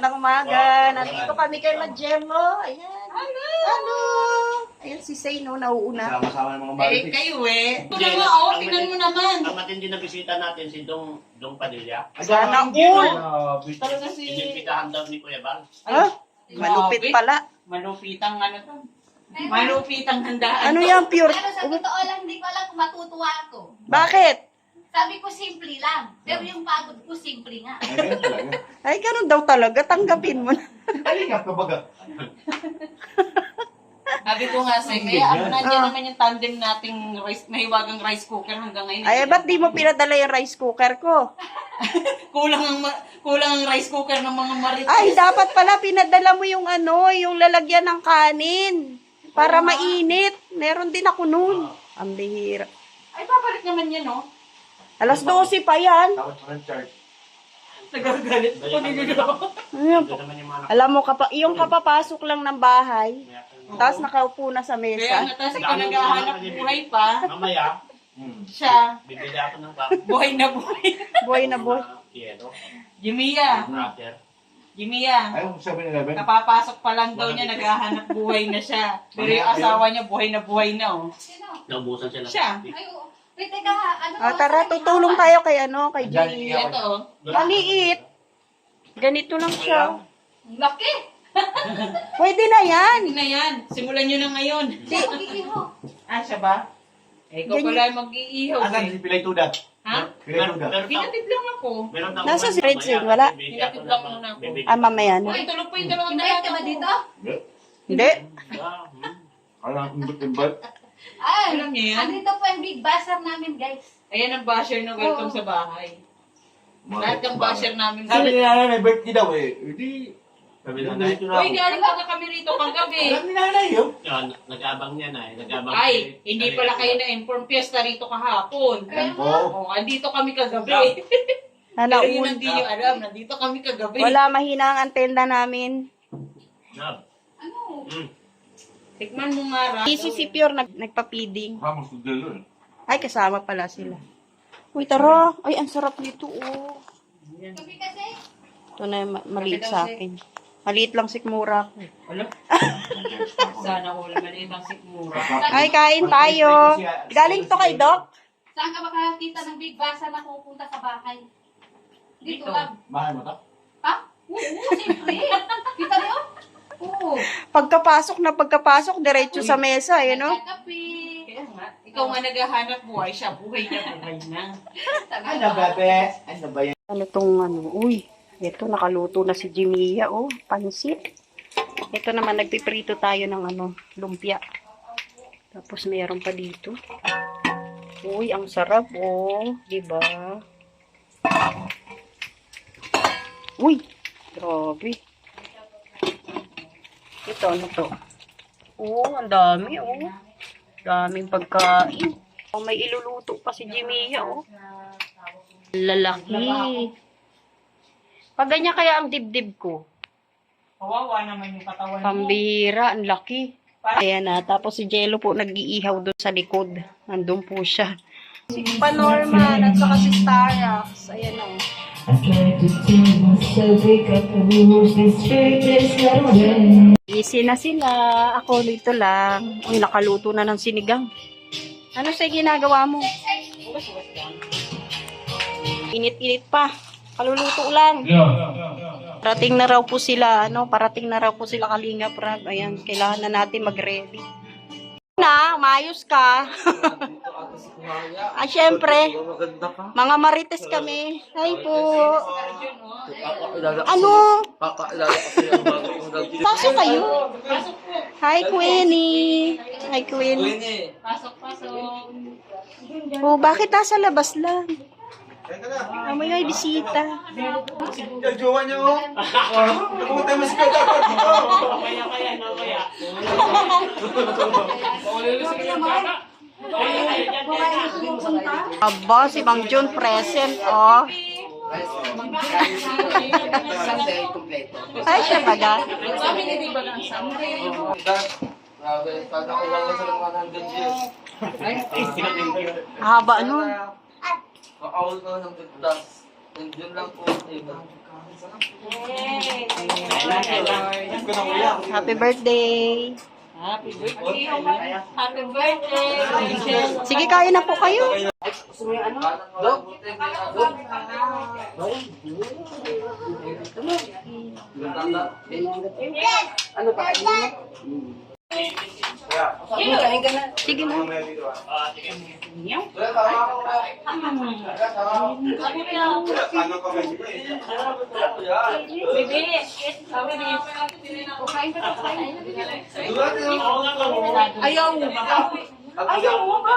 magandang umaga. Nandito kami kay Majemo. Ayan. Hello. Ayan si Say, no, nauuna. Sama-sama ng mga marites. Kayo ito Hindi, naman, tingnan mo naman. Ang matindi na bisita natin si Dong Padilla. Sana all. Talaga si... Inimbitahan daw ni Kuya Bal. Ha? Malupit pala. Malupitang ano to? Malupitang handaan. Ano yan, pure? Pero sa totoo lang, hindi ko alam kung matutuwa ako. Bakit? Sabi ko simple lang. Pero yung pagod ko simple nga. Ayun talaga. Ay, ganun daw talaga. Tanggapin mo na. Halika ka baga. Sabi ko nga sa'yo, kaya ano nandiyan naman yung tandem nating mahiwagang rice cooker hanggang ngayon. Ay, ba't di mo pinadala yung rice cooker ko? kulang ang rice cooker ng mga marites. Ay, dapat pala pinadala mo yung ano, yung lalagyan ng kanin. Para mainit. Meron din ako nun. Ang bihira. Ay, babalik naman yan, no? Alas 12 pa yan. Tapos pa ng chart. Nagagalit ko nililo. Ayan Ito po. naman yung mga Alam mo, yung kapapasok lang ng bahay, tapos nakaupo na sa Kaya mesa. nga, tapos ikaw naghahanap buhay pa, Mamaya, siya, bibili ako ng bakit. buhay na buhay. Boy na boy. Yelo, Jimia, cracker. Jimia, Ayun, 7-Eleven. kapapasok pa lang daw niya, naghahanap buhay na siya. Pero yung asawa niya, buhay na, oh. Sino? Naubusan sila. Siya. Ay, oo. Wait, teka ha. Ano Ah, tara, tutulong tayo kay ano, kay Diyan, Jimmy. Ito, oh. Maliit. Ganito lang siya. Ang laki. Pwede na yan. Hindi na yan. Simulan nyo na ngayon. Mag-iiho. Ah, siya ba? Eh, ikaw Ganyan. pala mag-iihaw. Asan si Pilay Tudat? Ha? Pinatid lang ako. Nasa si Fredson, wala? Pinatid lang muna ako. Ah, mamaya na. Uy, tulog po yung dalawang Invite dalaga ka ba ko. dito? Hindi. Alam, imbit-imbit. Ay, Alam niyo yan? andito po yung big bazaar namin, guys. Ayan ang basher na welcome sa bahay. Lahat ng basher namin. Sabi ni nanay, may birthday daw eh. Hindi. Sabi ni nanay, ito na Uy, ako. galing pa kami rito kagabi. Alam ni nanay yun. Nag-abang niya na eh. Nag-abang. Ay, hindi pala kayo na-inform fiesta rito kahapon. Oo. Oh, andito kami kagabi. Pero yun Nanaun. hindi nyo alam, nandito kami kagabi. Wala, mahina ang antenda namin. Ano? Tikman mo nga, Ra. Easy si Pure nagpa-feeding. Vamos to delo eh. Ay, kasama pala sila. Uy, tara. Ay, ang sarap nito, oh. Gabi kasi. Ito na yung maliit sa akin. Maliit lang sikmura ko. Wala. Sana ko lang maliit ang sikmura. Ay, kain tayo. Galing to kay Doc. Saan ka makakita ng big bazaar na pupunta sa bahay? Dito lang. Mahal mo to? Ha? Oo, siyempre. Kita niyo? Oo. Pagkapasok, diretso sa mesa, eh, no? Kape. Kaya nga, ikaw nga naghahanap buhay, siya buhay na. Ano ba, be? Ano ba yan? Ano tong ano? Uy, ito nakaluto na si Jimia, oh. Pansit. Ito naman, nagpiprito tayo ng ano, lumpia. Tapos mayroon pa dito. Uy, ang sarap, oh. Diba? Uy, grabe. Ito, ano to? Oh, ang dami, oh. Daming pagkain. Oh, may iluluto pa si Jimia, oh. Lalaki. Pag ganyan kaya ang dibdib ko. Kawawa naman yung katawan mo. Pambira, ang laki. Ayan na, tapos si Jello po nag-iihaw doon sa likod. Nandun po siya. Si Panorman at saka si Starax. Ayan o. Easy na sila. Ako dito lang. Uy, nakaluto na ng sinigang. Ano sa ginagawa mo? Init-init pa. Kaluluto lang. Parating na raw po sila, parating na raw po sila Kalinga Prab. Ayan, kailangan na natin mag-ready. Na, mayos ka. Syempre, mga marites kami. Hi po. Ano? Pasok kayo. Hi, Queenie. Hi, Queenie. Pasok. Oh, bakit nasa labas lang? May bisita. Jowa niyo. Pumunta mo si Kata dito. Aba, si Mang Jun present, oh. Sunday, kompleto. Ay, siya baga. Family day ba ang Sunday? Grabe, kada ko lang sa mga 100 years. Haba, ano? Kaawal ko ng bigtas. Nandiyan lang po. Ko na kuya. Happy birthday. Happy birthday. Happy birthday. Sige, kain na po kayo. Sige na. Ano ka ba? Ayaw. Ayaw mo ba?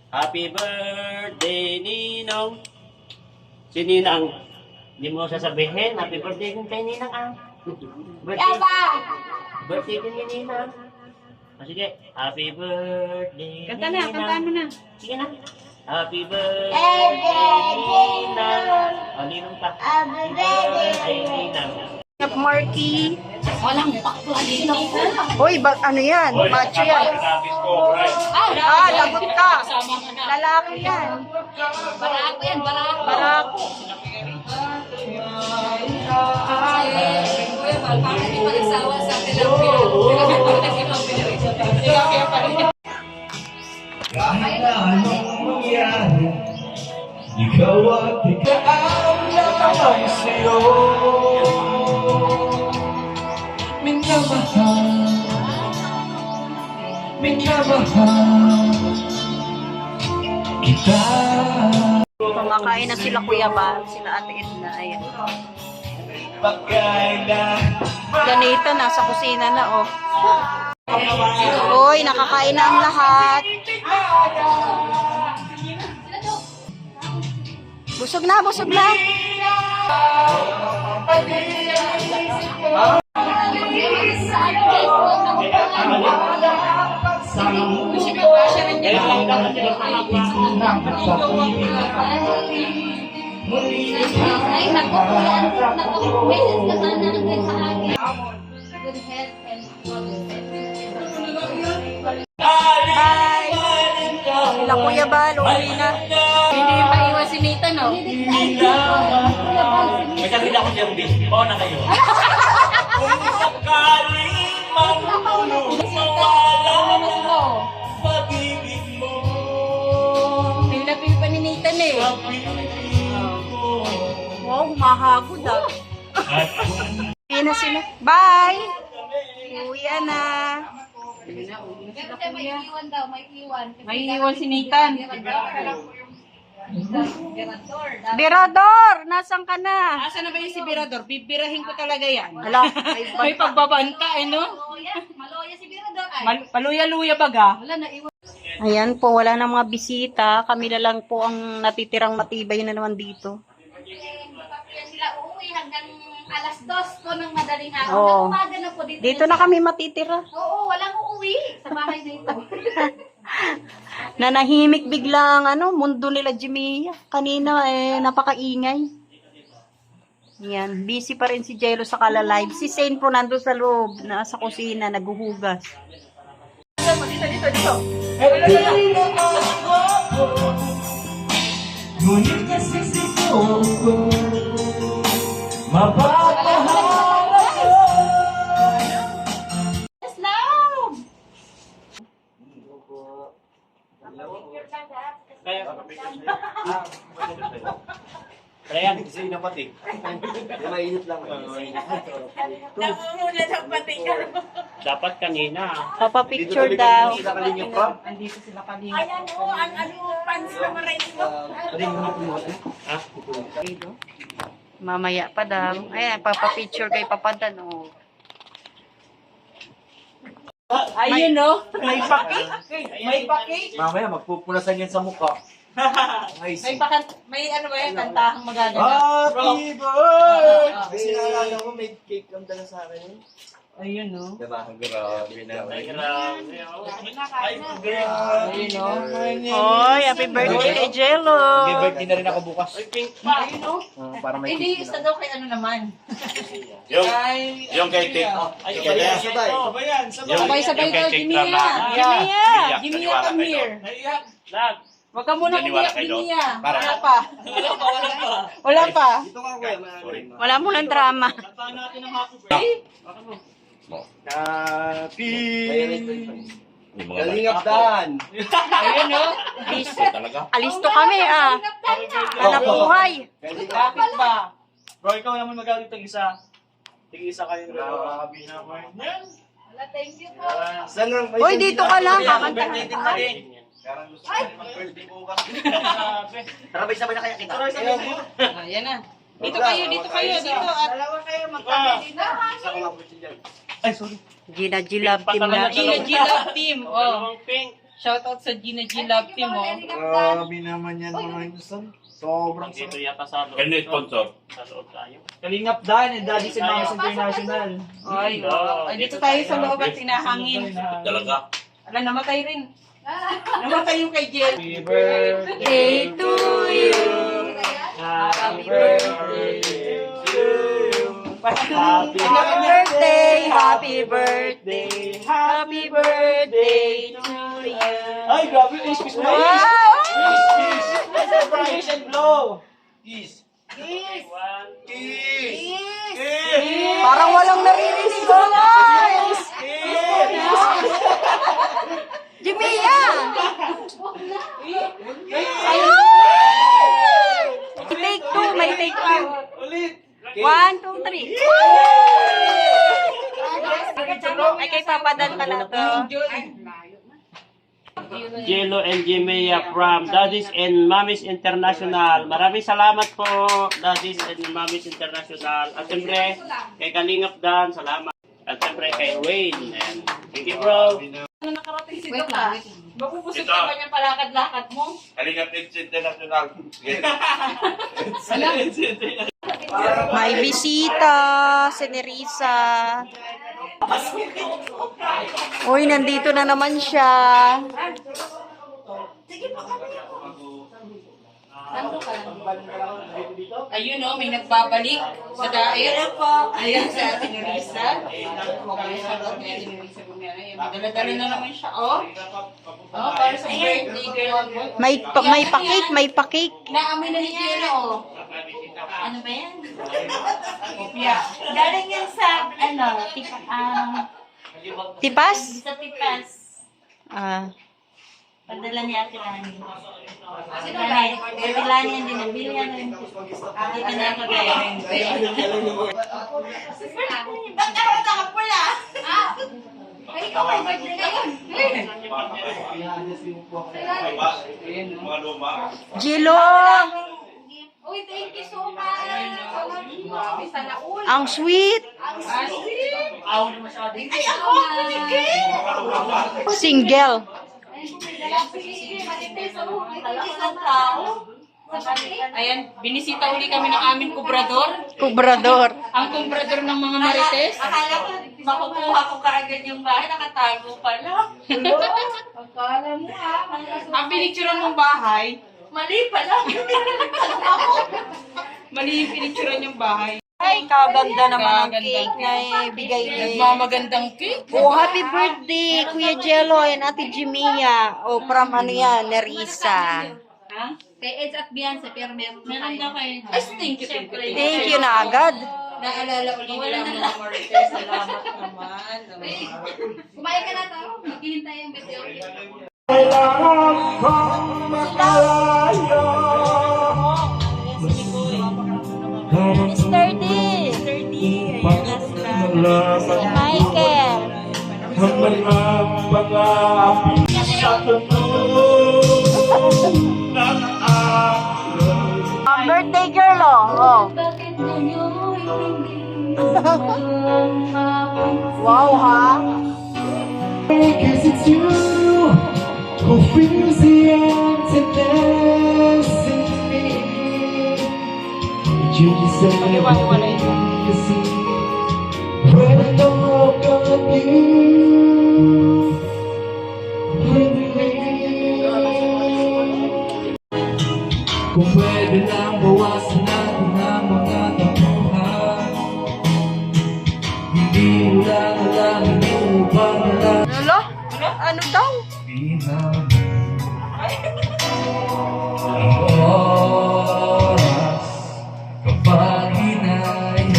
Happy birthday, Ninong. Si Ninang, hindi mo sasabihin, happy birthday din kay Ninang ah. Birthday din ni Ninang. Sige, happy birthday, Kanta na, Ninang. kantaan mo na. Sige na. Happy birthday, Ninang. Ninong pa. Happy birthday, Ninang. Up, Marky. Walang pakla dito. Hoy, ano yan? Macho yan. Lagot ka. Lalaki yan. Barako yan, barako. Barako. Bakit di mag-asawa sa tilapia? Tilapia pa rin. Kahit na anong mangyari, ikaw at ikaw lamang sa'yo. Minamahal kita. Kumakain na sila Kuya Ba, sila Ate Edna. Ayan. Pagkailan Ganito, nasa kusina na, oh. Hoy, nakakain na ang lahat. Busog na, busog na. Ay, naku, kuya. Naku, message ka sana hanggang sa akin. Good health and Bye. Sila Kuya Ba, uwi na. Hindi pa iwan si Nathan, no? May sakit ako siyang bis. Oo na kayo. Kung sakaling manulog mawala pag-ibig mo. Pinapil pa ni Nathan eh. Wow, humahagod ah. Uwi na sila. Bye. Uwi na. Pero siya may iwan daw, may iwan. May iwan si Nathan. Birador, nasan ka na? Asa na ba yung si Birador? Bibirahin ko talaga yan. Hala, May pagbabanta eh, no? Maloya si Birador ay. Paluya-luya baga. Wala na iwan. Ayan po, wala na mga bisita. Kami na lang po ang natitirang matibay na naman dito. Sila uuwi hanggang alas 2 po ng madaling araw. Oo. Hanggang umaga na po dito. Dito na kami matitira. Oo, walang uuwi sa bahay na ito. Nanahimik bigla ang mundo nila Jimia. Kanina napakaingay. Yan, busy pa rin si Jello sa Kala Live. Si Saint po nandun sa loob, nasa kusina, naghuhugas. ngunit kasi sigaw ko, mapapahal ako. Kaya, Kasi inapati. Mainit lang. dapat kanina. Papapicture daw. Sila kalinya pa. Andito sila kanina. Ha? Mamaya pa daw. Ayan, papapicture kay Papadan. Oh. Ayun, no? May paki. May paki. Mamaya magpupunasan yan sa mukha. Nice. May ano ba yan? Kantahang magaganap. Happy birthday! Kasi naalala ko may cake ang dala sa akin. Ayun, no? Diba? Grabe naman. Ay, grabe. Ay, Ayun, no? Oy, happy birthday kay Jello. Birthday na rin ako bukas. Ay, pink pa. Ayun, no? Para may Hindi, isa daw kay ano naman. Yung kay Tik. Ay, sabay. Sabay-sabay daw, Jimmy. Jimmy, come here. Lab. Huwag ka muna Naniwala umiyak, kayo? Jimmy. Para. Wala pa. Wala pa. Dito ka kuya. Wala mo lang drama. Happy Kalingap Dan. Ayun, no? Alisto kami ah. Anak buhay. Bakit ba? Bro, ikaw naman magalit ng isa. Tig-isa kayo. Grabe naman. Yan. Thank you po. Saan ang Hoy, dito ka lang. Birthday din na rin. Parang gusto ko mag-birthday bukas. Grabe. Tara, sabay na kaya kita. Ayan na. Dito kayo, dito. At Dalawa kayo magkabili na. Isa ko nga birthday dyan. Ay, sorry. Gina G Love Team na. Gina G Love Team. Oh. Dalawang pink. Shoutout sa Gina G Love Team, oh. Grabe naman yan mga insan. Sobrang Dito sarap. yata sa loob. Ano yung sponsor? Sa loob tayo. Kalingap Dan and Daddy si Mamas International. Ay, ay, dito tayo sa loob at sinahangin. Talaga. Ala, namatay rin. Namatay yung kay Jill. Happy birthday Day to you. Happy birthday to you. Happy birthday, happy birthday, happy birthday to you. Ay, grabe yung kiss mo. Wow! Kiss and blow. Kiss. One, Parang walang naririnig ko, guys. Jimia! Ayun! Take two, may take two. Ulit. 1, 2, 3. Ay, kay papadan ka na to. Jello and Jimea from Daddy's and Mommy's International. Maraming salamat po, Daddy's and Mommy's International. At siyempre, kay Kalingap Dan, salamat. At siyempre, kay Wayne. And thank you, bro. Ano nakarating si Doc, ah? Mapupusok ka ba niyang palakad-lakad mo? Kalingap International. May bisita, si Nerissa. Uy, nandito na naman siya. Ayun, oh, may nagbabalik sa dair. Ayan si Ate Nerissa. Shoutout kay Ate Nerissa Bumera. May dala-dala na naman siya, oh. Oh, para sa birthday girl. May pakik, may pakik. Naamoy na ni Jello, oh. Ano ba yan? Kopya. Galing yan sa, Tipas? sa Tipas. Ah. Padala ni Ate Lani. Ate Lani yan din. Nabili yan rin. Dito na ako tayo. Ba't naroon ka pula? Ay, ikaw may birthday ngayon. Mga luma. Jilo! Uy, thank you so much. Sana all. Ang sweet! Ang sweet. Aw na masyado. Ay, ako pinigil. Single. Ayan, binisita uli kami ng aming kubrador. Kubrador. Ang kubrador ng mga marites. Akala ko, makukuha ko kaagad yung bahay, nakatago pala. Akala mo Ang pinicturean mong bahay, mali pala. mali yung pinicturean yung bahay. Ay, kaganda naman ang Kaganda. cake na ibigay ni... Nagmamagandang cake. Oh, happy birthday, Kuya Jello and Ate Jimia. Oh, from ano yan, Nerissa. Ha? Kay Edge at Beyonce, pero meron daw kayo. Ay, thank you, thank you. Thank you na agad. Naalala uli nila ang mga marites. Salamat naman. Kumain ka na to. Maghihintay yung video. Kailangan kong makalayo. Mr. D. Si Michael. Ang mga pag-aapi sa tunog ng araw. Birthday girl, oh. Bakit ninyo'y hindi Wow, ha? Because it's you who feels the emptiness in me. You deserve everything you see when I don't go Kung pwede lang bawasan natin ang mga tampuhan, hindi lang alam yung upang Lolo? Ano daw? ang oras kapag hinayang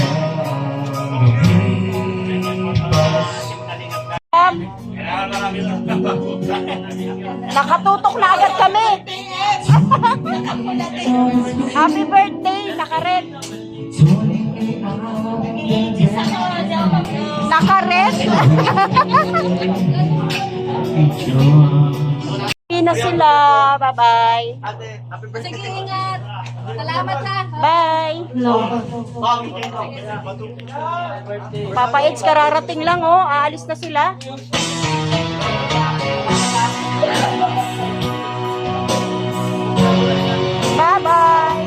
lumipas. Nakatutok na agad kami. Happy birthday, naka-red. Naka-red? Hindi na sila. Bye-bye. Sige, ingat. Salamat ha. Bye. Papa Eds, kararating lang oh. Aalis na sila. Bye-bye.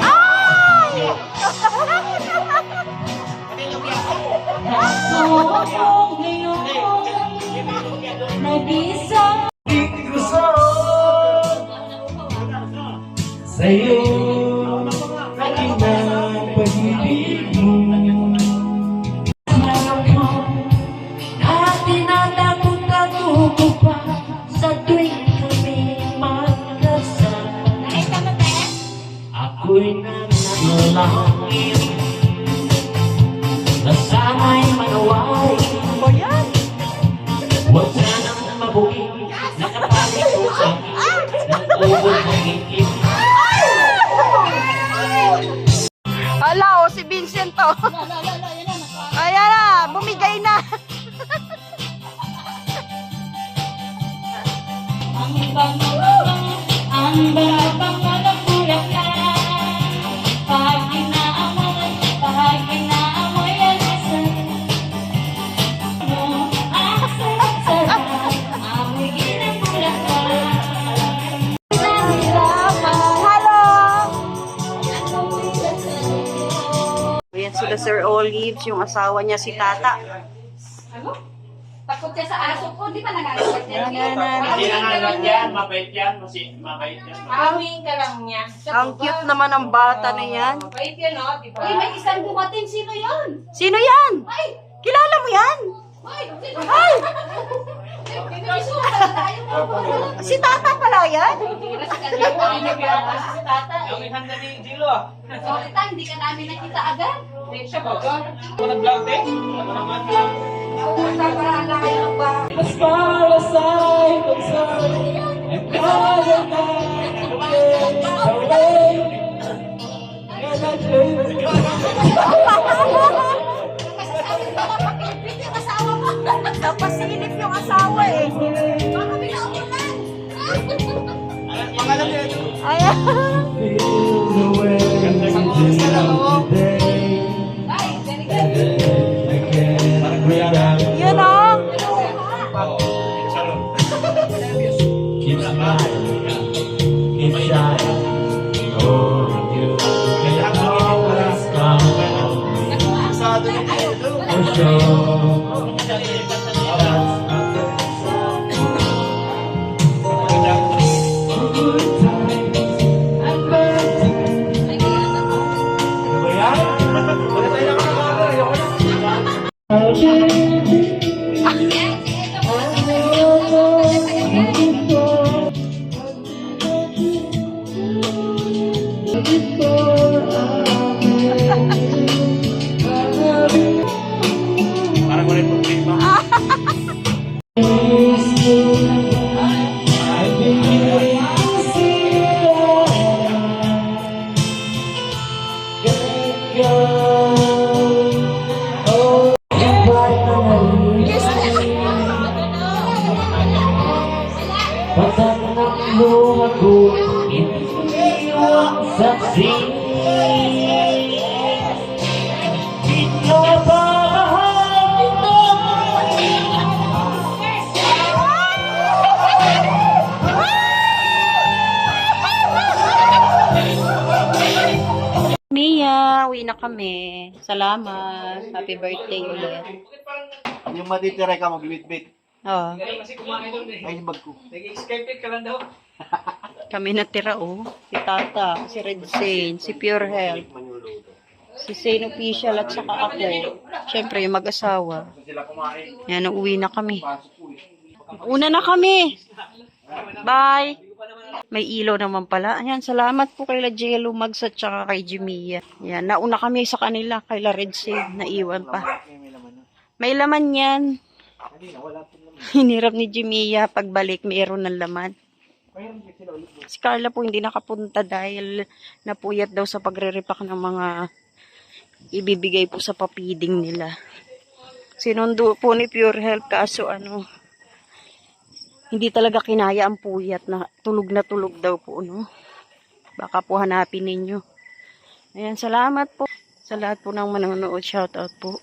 Ay! Nag-isa. Sa'yo, aking pag-ibig mo. At tinatagot-tagot ko pa sa tuwing kami magkasama. Ako'y nananalangin na sana'y manaway. Ano yan? Huwag sanang mabuhi, nakapalit ko sa ng ubod ng ngingin. Hala, oh, si Vincent to. Ayan na, bumigay na. Ang babang malagulak na. Pag inaamoy ang asal. Asal, amoy ng bulaklak. Hello. Ayan sila Sir Olives, yung asawa niya si Tata. Takot siya sa aso ko, di ba nangangagat niya? Hindi na nga yan, mabait yan. Mabait yan. Awing ka lang niya. Ang cute naman ng bata na yan. Mabait yan, no? Di ba? Uy, may isang dumating. Sino yun? Sino yan? Ay! Kilala mo yan? Ay! Sino? Ay! Pinagisukan tayo. Si Tata pala yan? Si tata. Yung ihanda ni Jilo ah. Sorry ta, hindi ka namin nakita agad. Hindi siya ba? Ako nag-vlog eh. Ano naman Nagtaparaan lang kayo ng bahay. Mas para sa'y pagsari, ang kaya na away. Napasilip yung asawa eh. Baka pinaulan. Pangalan niya ito. Ayan. Feel the way today. Ay, very good. I can't remember. Yun oh. Keep smiling, keep shining. Oh, you can always come Pasado niya ito. for sure. Good times and bad times. Ano ba yan? Wala tayo nakakagawa. Ayoko na. Parang wala yung problema. Patak ng luha ko, iniiwang saksi. Pinabahan ito. Mia, uwi na kami. Salamat. Happy birthday ulit. Yung matitira ka magbibit-bit. Oh, Ay, yung bag ko. kami natira oh. Si Tata, si Red Saint, si Pure Health, si Saint Official at saka ako. Siyempre yung mag-asawa. Sila kumain. Yan, uwi na kami. Pasok po eh. Una na kami. Bye. May ilaw naman pala. Ayan, salamat po kay La Jello Mags at saka kay Jimia. Yan, nauna kami sa kanila kay La Red Saint. Naiwan pa. May laman yan. Hinirap ni Jimia. Pagbalik, mayroon ng laman. Si Carla po hindi nakapunta dahil napuyat daw sa pagre-repack ng mga ibibigay po sa papiding nila. Sinundo po ni Pure Health kaso hindi talaga kinaya ang puyat na tulog daw po, no? Baka po hanapin ninyo. Ayan, salamat po sa lahat po ng manonood. Shoutout po.